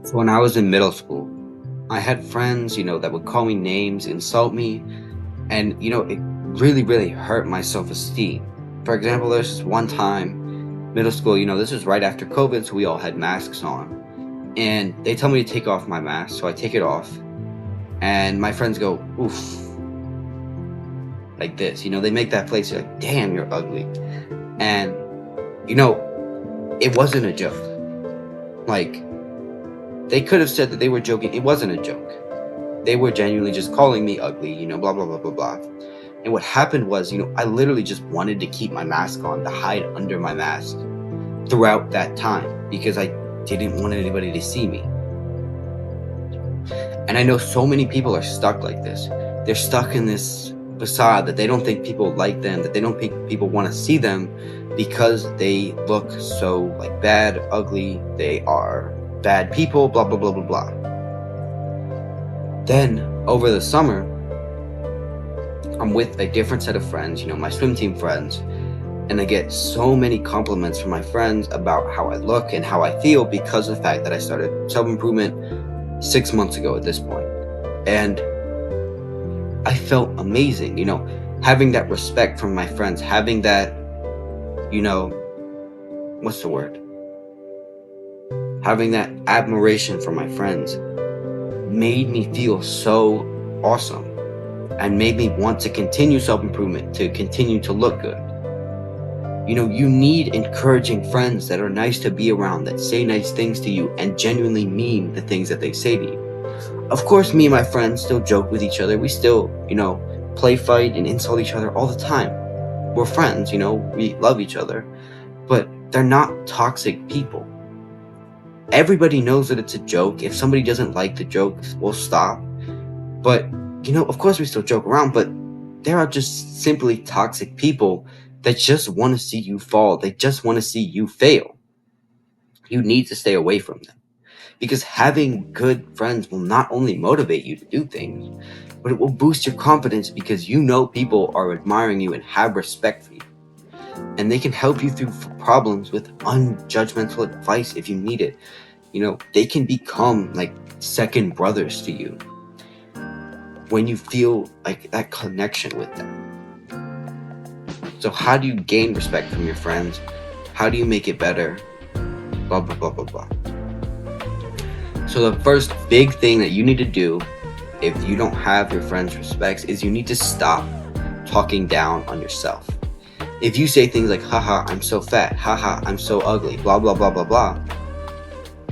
So when I was in middle school, I had friends, that would call me names, insult me, and it really, really hurt my self-esteem. For example, there's this one time, middle school, this was right after COVID, so we all had masks on. And they tell me to take off my mask, so I take it off, and my friends go, oof, like this. They make that face like, damn, you're ugly. And, it wasn't a joke. Like, they could have said that they were joking. It wasn't a joke. They were genuinely just calling me ugly, blah, blah, blah, blah, blah. And what happened was, I literally just wanted to keep my mask on, to hide under my mask throughout that time because I didn't want anybody to see me. And I know so many people are stuck like this. They're stuck in this facade that they don't think people like them, that they don't think people want to see them because they look so like bad, ugly, they are bad people, blah, blah, blah, blah, blah. Then over the summer, I'm with a different set of friends, my swim team friends, and I get so many compliments from my friends about how I look and how I feel because of the fact that I started self-improvement 6 months ago at this point. And I felt amazing, having that respect from my friends, having that, what's the word? Having that admiration from my friends made me feel so awesome and made me want to continue self-improvement, to continue to look good. You need encouraging friends that are nice to be around, that say nice things to you and genuinely mean the things that they say to you. Of course, me and my friends still joke with each other. We still, play fight and insult each other all the time. We're friends, we love each other, but they're not toxic people. Everybody knows that it's a joke. If somebody doesn't like the joke, we'll stop. But, of course we still joke around, but there are just simply toxic people that just want to see you fall. They just want to see you fail. You need to stay away from them. Because having good friends will not only motivate you to do things, but it will boost your confidence because people are admiring you and have respect for you. And they can help you through problems with unjudgmental advice if you need it. They can become like second brothers to you when you feel like that connection with them. So how do you gain respect from your friends? How do you make it better? Blah, blah, blah, blah, blah. So the first big thing that you need to do if you don't have your friends' respects is you need to stop talking down on yourself. If you say things like, haha, I'm so fat, haha, I'm so ugly, blah, blah, blah, blah, blah,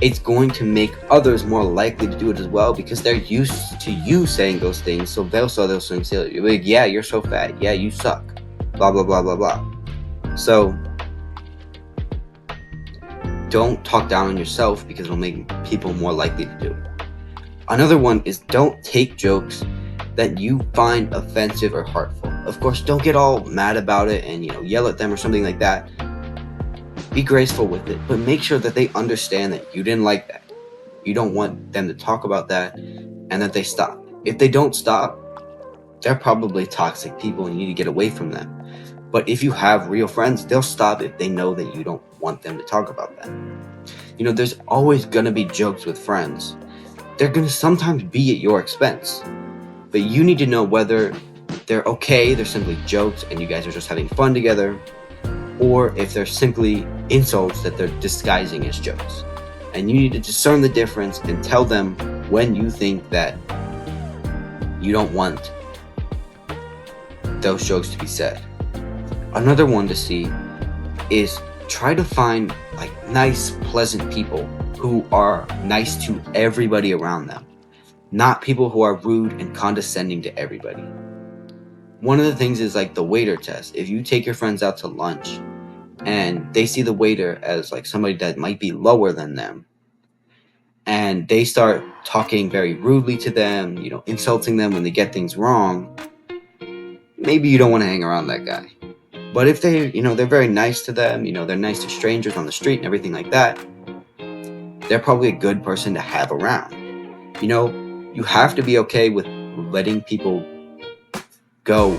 it's going to make others more likely to do it as well because they're used to you saying those things. So they'll say those things, like, yeah, you're so fat, yeah, you suck, blah, blah, blah, blah, blah. So don't talk down on yourself because it'll make people more likely to do it. Another one is don't take jokes that you find offensive or hurtful. Of course, don't get all mad about it and yell at them or something like that. Be graceful with it, but make sure that they understand that you didn't like that. You don't want them to talk about that and that they stop. If they don't stop, they're probably toxic people and you need to get away from them. But if you have real friends, they'll stop if they know that you don't want them to talk about that. There's always gonna be jokes with friends. They're gonna sometimes be at your expense. But you need to know whether they're okay, they're simply jokes and you guys are just having fun together, or if they're simply insults that they're disguising as jokes. And you need to discern the difference and tell them when you think that you don't want those jokes to be said. Another one to see is try to find like nice, pleasant people who are nice to everybody around them, not people who are rude and condescending to everybody. One of the things is like the waiter test. If you take your friends out to lunch and they see the waiter as like somebody that might be lower than them, and they start talking very rudely to them, insulting them when they get things wrong, maybe you don't want to hang around that guy. But if they're very nice to them, they're nice to strangers on the street and everything like that, they're probably a good person to have around. You have to be okay with letting people go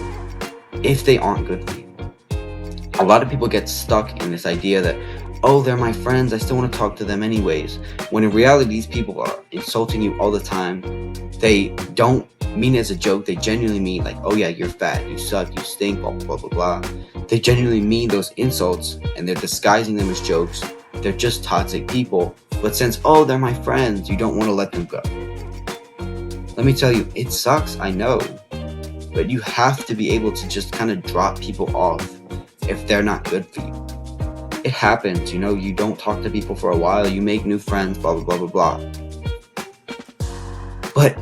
if they aren't good for you. A lot of people get stuck in this idea that, oh, they're my friends, I still want to talk to them anyways. When in reality, these people are insulting you all the time. They don't mean it as a joke. They genuinely mean like, oh yeah, you're fat, you suck, you stink, blah, blah, blah, blah, blah. They genuinely mean those insults and they're disguising them as jokes. They're just toxic people. But since, oh, they're my friends, you don't want to let them go. Let me tell you, it sucks, I know. But you have to be able to just kind of drop people off if they're not good for you. It happens, you don't talk to people for a while, you make new friends, blah, blah, blah, blah, blah. But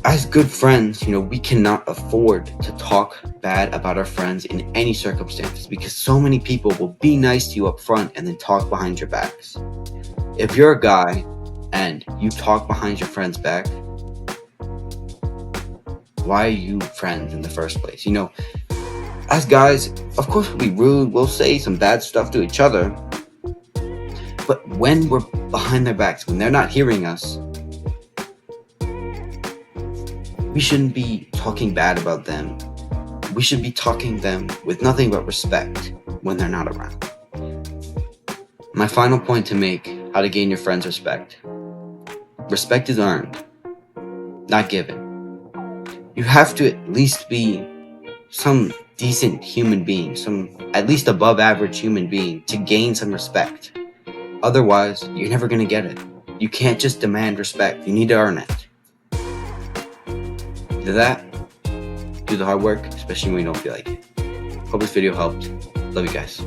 as good friends, we cannot afford to talk bad about our friends in any circumstances because so many people will be nice to you up front and then talk behind your backs. If you're a guy and you talk behind your friend's back, why are you friends in the first place? As guys, of course we'll be rude, we'll say some bad stuff to each other. But when we're behind their backs, when they're not hearing us, we shouldn't be talking bad about them. We should be talking them with nothing but respect when they're not around. My final point to make, how to gain your friends' respect. Respect is earned, not given. You have to at least be some decent human being, some at least above average human being to gain some respect. Otherwise, you're never going to get it. You can't just demand respect. You need to earn it. Do that. Do the hard work, especially when you don't feel like it. Hope this video helped. Love you guys.